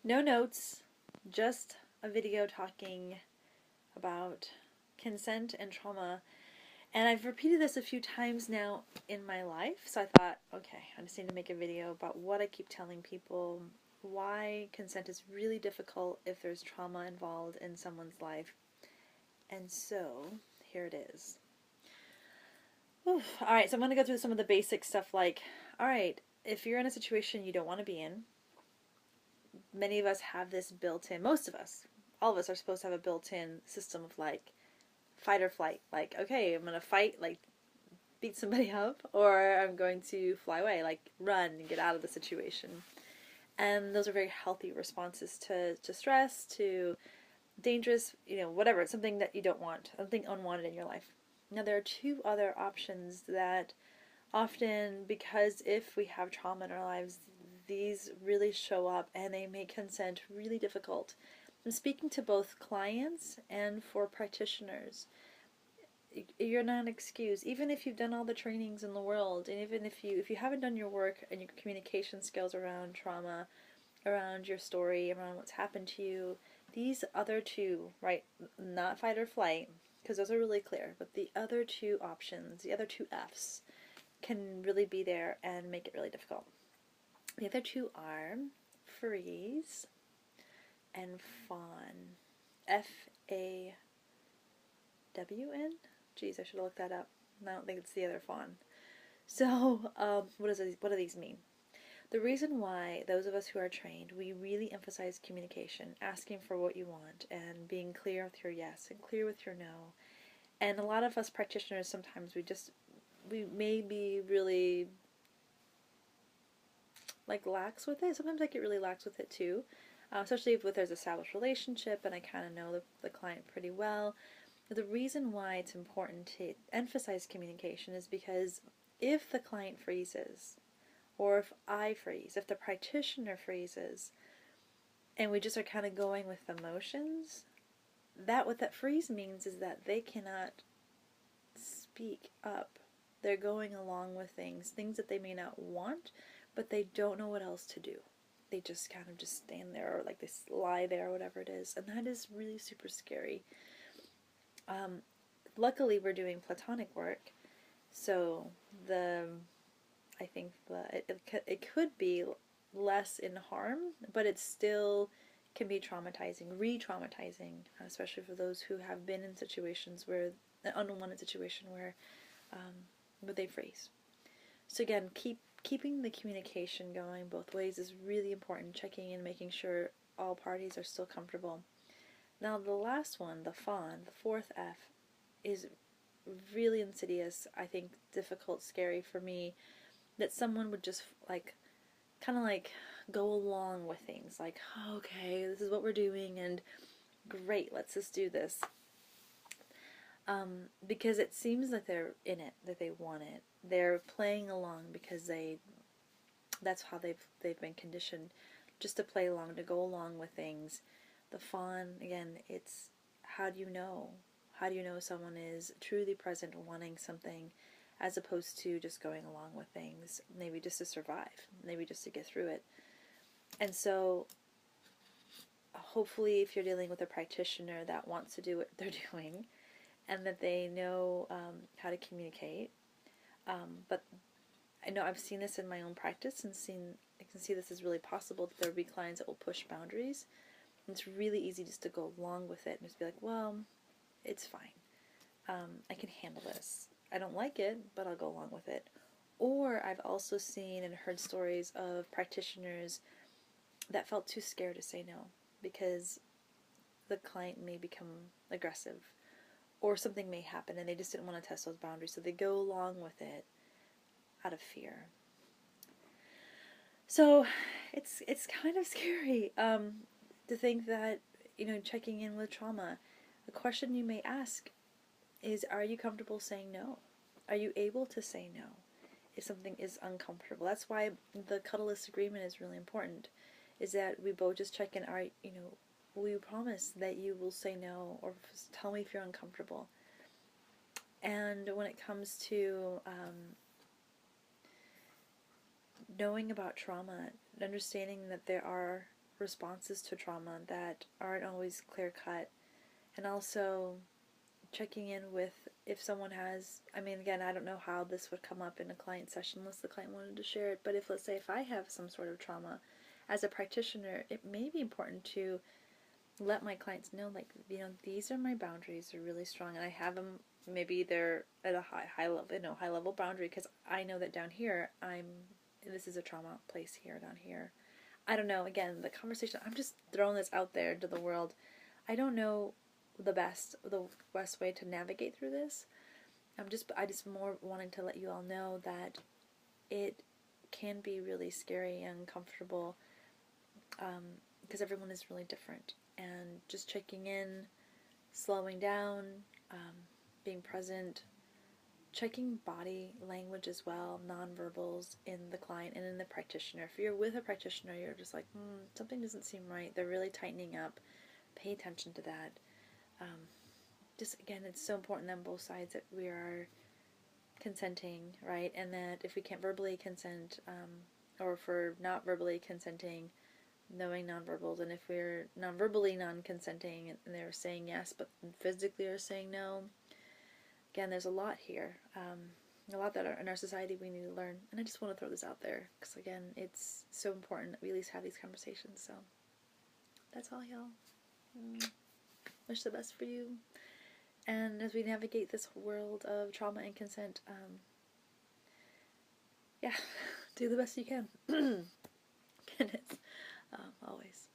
No notes, just a video talking about consent and trauma. And I've repeated this a few times now in my life, so I thought, okay, I just need to make a video about what I keep telling people, why consent is really difficult if there's trauma involved in someone's life. And so, here it is. Alright, so I'm going to go through some of the basic stuff like, alright, if you're in a situation you don't want to be in, many of us have this built in, most of us, all of us are supposed to have a built in system of like fight or flight. Like, okay, I'm going to fight, like beat somebody up, or I'm going to fly away, like run and get out of the situation. And those are very healthy responses to stress, to dangerous, whatever, it's something that you don't want, something unwanted in your life. Now, there are two other options that often, because if we have trauma in our lives, these really show up and they make consent really difficult. I'm speaking to both clients and for practitioners. You're not excused, even if you've done all the trainings in the world, and even if you haven't done your work and your communication skills around trauma, around your story, around what's happened to you, these other two, right, not fight or flight, because those are really clear, but the other two options, the other two F's, can really be there and make it really difficult. The other two are freeze and fawn. F-A-W-N? Geez, I should have looked that up. I don't think it's the other fawn. So, what do these mean? The reason why those of us who are trained, we really emphasize communication, asking for what you want, and being clear with your yes and clear with your no. And a lot of us practitioners, sometimes we may be really like lax with it. Sometimes I get really lax with it too, especially if there's established relationship and I kind of know the client pretty well. The reason why it's important to emphasize communication is because if the client freezes, or if I freeze, if the practitioner freezes, and we just are kind of going with emotions, what that freeze means is that they cannot speak up. They're going along with things that they may not want, but they don't know what else to do. They just kind of just stand there, or like they lie there, or whatever it is, and that is really super scary. Luckily, we're doing Platonic work, so I think it could be less in harm, but it still can be traumatizing, re-traumatizing, especially for those who have been in situations where, an unwanted situation where they freeze. So again, keeping the communication going both ways is really important, checking in, making sure all parties are still comfortable. Now the last one, the fawn, the fourth F, is really insidious, I think difficult, scary for me, that someone would just like kind of like go along with things like, oh, okay, this is what we're doing and great, let's just do this. Because it seems that they're in it, that they want it. They're playing along because that's how they've been conditioned, just to play along, to go along with things. The fawn, again, it's how do you know? How do you know someone is truly present, wanting something, as opposed to just going along with things, maybe just to survive, maybe just to get through it. And so hopefully if you're dealing with a practitioner that wants to do what they're doing and that they know how to communicate, but I know I've seen this in my own practice and I can see this is really possible, that there will be clients that will push boundaries. And it's really easy just to go along with it and just be like, well, it's fine. I can handle this. I don't like it, but I'll go along with it. Or I've also seen and heard stories of practitioners that felt too scared to say no because the client may become aggressive or something may happen and they just didn't want to test those boundaries, so they go along with it out of fear. So it's kind of scary to think that, checking in with trauma, a question you may ask is, are you comfortable saying no? Are you able to say no if something is uncomfortable? That's why the cuddlist agreement is really important, is that we both just check in, will you promise that you will say no, or tell me if you're uncomfortable? And when it comes to knowing about trauma, understanding that there are responses to trauma that aren't always clear cut, and also checking in with if someone has, I mean, again, I don't know how this would come up in a client session unless the client wanted to share it, but if, let's say, if I have some sort of trauma as a practitioner, it may be important to let my clients know, like, you know, these are my boundaries, they're really strong, and I have them, maybe they're at a high level, you know, high level boundary, because I know that down here, this is a trauma place here, down here. I don't know, again, the conversation, I'm just throwing this out there to the world. I don't know the best way to navigate through this. I just more wanting to let you all know that it can be really scary and uncomfortable, because everyone is really different, and just checking in, slowing down, being present, checking body language as well, nonverbals in the client and in the practitioner. If you're with a practitioner, you're just like, something doesn't seem right, they're really tightening up, pay attention to that. Just, again, it's so important on both sides that we are consenting, right? And that if we can't verbally consent, or if we're not verbally consenting, knowing nonverbals, and if we're non-verbally non-consenting and they're saying yes but physically are saying no, again, there's a lot here, a lot that in our society we need to learn, and I just want to throw this out there because, again, it's so important that we at least have these conversations. So that's all, y'all. Wish the best for you, and as we navigate this world of trauma and consent, yeah, do the best you can. Goodness, always.